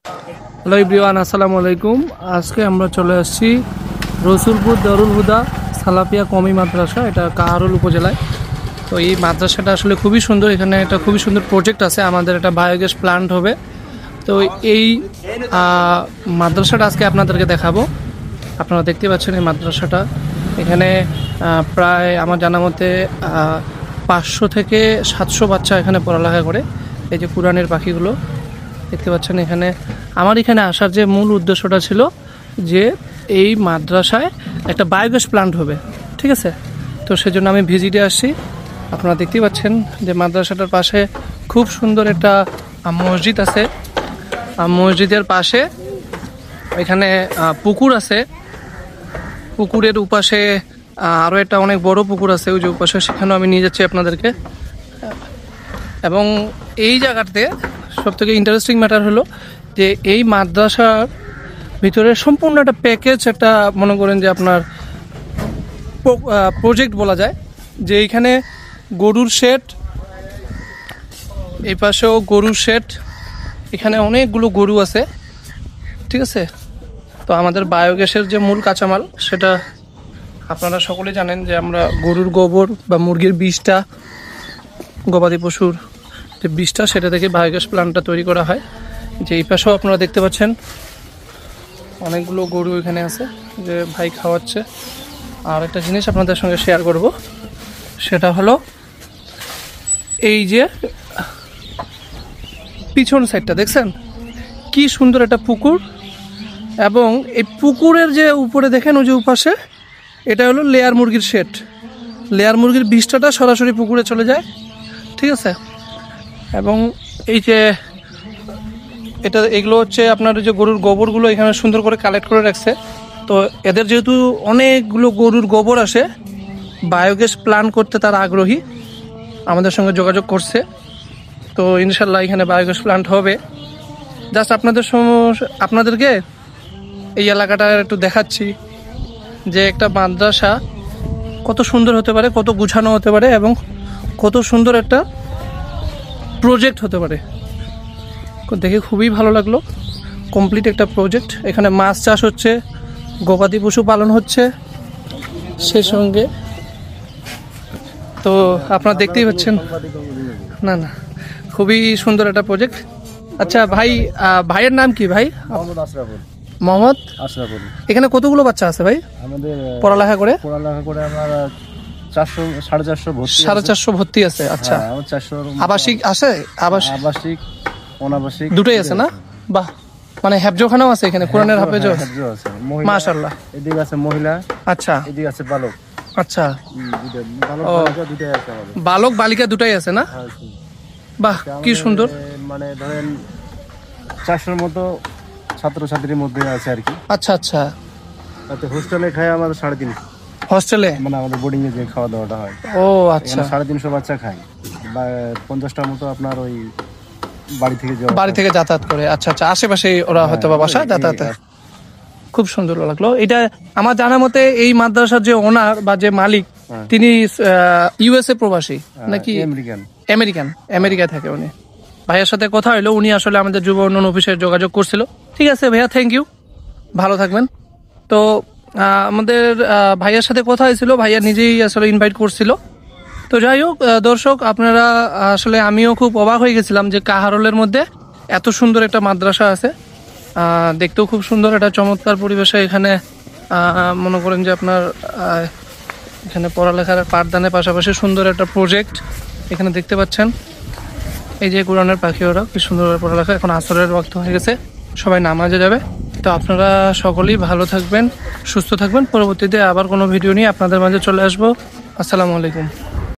Hello everyone, আসসালামু আলাইকুম। আজকে আমরা চলে আসছি রসুলপুর দারুল হুদা সালাফিয়া কওমি মাদ্রাসা, এটা কাহারোল উপজেলায়। তো এই মাদ্রাসাটা আসলে খুবই সুন্দর। এখানে একটা খুবই সুন্দর প্রজেক্ট আছে, আমাদের একটা বায়োগ্যাস প্লান্ট হবে। তো এই মাদ্রাসাটা আজকে আপনাদেরকে দেখাবো। আপনারা দেখতে পাচ্ছেন এই মাদ্রাসাটা। এখানে প্রায় আমার জানা মতে 500 থেকে 700 বাচ্চা এখানে পড়ালেখা করে। এই যে কোরআনের পাখিগুলো দেখতে পাচ্ছেন এখানে। আমার এখানে আসার যে মূল উদ্দেশ্যটা ছিল যে এই মাদ্রাসায় একটা বায়োগ্যাস প্লান্ট হবে, ঠিক আছে। তো সেজন্য আমি ভিজিটে আসছি। আপনারা দেখতেই পাচ্ছেন যে মাদ্রাসাটার পাশে খুব সুন্দর একটা মসজিদ আছে। মসজিদের পাশে এখানে পুকুর আছে। পুকুরের উপাশে আরও একটা অনেক বড় পুকুর আছে, ওই যে উপাশে, সেখানেও আমি নিয়ে যাচ্ছি আপনাদেরকে। এবং এই জায়গাতে সবথেকে ইন্টারেস্টিং ম্যাটার হলো যে এই মাদ্রাসার ভিতরে সম্পূর্ণ একটা প্যাকেজ, একটা মনে করেন যে আপনার প্রজেক্ট বলা যায়। যে এইখানে গরুর শেড, এই পাশেও গরুর শেড, এখানে অনেকগুলো গরু আছে, ঠিক আছে। তো আমাদের বায়োগ্যাসের যে মূল কাঁচামাল, সেটা আপনারা সকলে জানেন যে আমরা গরুর গোবর বা মুরগির বিষটা, গবাদি পশুর যে বিষটা, সেটা থেকে বায়োগ্যাস প্লান্টটা তৈরি করা হয়। যে এই পাশেও আপনারা দেখতে পাচ্ছেন অনেকগুলো গরু এখানে আছে, যে ভাই খাওয়াচ্ছে। আর একটা জিনিস আপনাদের সঙ্গে শেয়ার করব, সেটা হলো এই যে পিছন সাইডটা দেখছেন কি সুন্দর একটা পুকুর। এবং এই পুকুরের যে উপরে দেখেন ওই যে উপাশে, এটা হলো লেয়ার মুরগির শেড। লেয়ার মুরগির বিষটাটা সরাসরি পুকুরে চলে যায়, ঠিক আছে। এবং এই যে এগুলো হচ্ছে আপনার যে গরুর গোবরগুলো এখানে সুন্দর করে কালেক্ট করে রাখছে। তো এদের যেহেতু অনেকগুলো গরুর গোবর আসে, বায়োগ্যাস প্ল্যান্ট করতে তারা আগ্রহী, আমাদের সঙ্গে যোগাযোগ করছে। তো ইনশাল্লাহ এখানে বায়োগ্যাস প্ল্যান্ট হবে। জাস্ট আপনাদেরকে এই এলাকাটা একটু দেখাচ্ছি যে একটা মাদ্রাসা কত সুন্দর হতে পারে, কত গুছানো হতে পারে, এবং কত সুন্দর একটা প্রজেক্ট হতে পারে। দেখে খুবই ভালো লাগলো। কমপ্লিট একটা প্রজেক্ট। এখানে মাছ চাষ হচ্ছে, গবাদি পশু পালন হচ্ছে সেই সঙ্গে। তো আপনারা দেখতেই পাচ্ছেন, না খুবই সুন্দর একটা প্রজেক্ট। আচ্ছা ভাই, ভাইয়ের নাম কি ভাই? মোহাম্মদ আশরাফুল। এখানে কতগুলো বাচ্চা আছে ভাই আমাদের পড়ালেখা করে? আমার 450 ভর্তি আছে। আচ্ছা, আবাসিক আছে? আবাসিক অনাবাসিক দুটোই আছে না? বাহ, মানে হেফজখানাও আছে এখানে, কোরআনের হাফেজও আছে। মাশাআল্লাহ। এদিকে আছে মহিলা। আচ্ছা, এদিকে আছে বালক। আচ্ছা, বালক বালিকা দুটাই আছে না? বাহ, কি সুন্দর। মানে ধরেন 400-র মতো ছাত্রছাত্রীর মধ্যে আছে আর কি। আচ্ছা আচ্ছা। তাতে হোস্টেলে খায় আমাদের 350। হোস্টেলে মানে আমাদের বোর্ডিং এ যে খাওয়া দাওয়াটা হয়। ও আচ্ছা। 350 বাচ্চা খায়, 50টার মতো আপনার ওই বাড়ি থেকে যাতায়াত করে। আচ্ছা আচ্ছা, আশেপাশে ওরা হয়তো বা বাসায় যাতায়াতে। খুব সুন্দর লাগলো এটা। আমার জানা মতে এই মাদ্রাসার যে ওনার বা যে মালিক, তিনি ইউএসএ প্রবাসী নাকি? আমেরিকায় থাকে উনি। ভাইয়ের সাথে কথা হইলো, উনি আসলে আমাদের যুব উন্নয়ন অফিসে যোগাযোগ করছিল। ঠিক আছে ভাইয়া, থ্যাংক ইউ, ভালো থাকবেন। তো আমাদের ভাইয়ার সাথে কথা হয়েছিল, ভাইয়া নিজেই আসলে ইনভাইট করছিল। তো যাই হোক দর্শক, আপনারা আসলে, আমিও খুব অবাক হয়ে গেছিলাম যে কাহারোলের মধ্যে এত সুন্দর একটা মাদ্রাসা আছে। দেখতেও খুব সুন্দর, একটা চমৎকার পরিবেশে এখানে মনে করেন যে আপনার এখানে পড়ালেখার পাঠদানের পাশাপাশি সুন্দর একটা প্রজেক্ট এখানে দেখতে পাচ্ছেন। এই যে কোরআনের পাখি, ওরা কি সুন্দর পড়ালেখা। এখন আসরের ওয়াক্ত হয়ে গেছে, সবাই নামাজে যাবে। তো আপনারা সকলেই ভালো থাকবেন, সুস্থ থাকবেন। পরবর্তীতে আবার কোনো ভিডিও নিয়ে আপনাদের মাঝে চলে আসবো। আসসালামু আলাইকুম।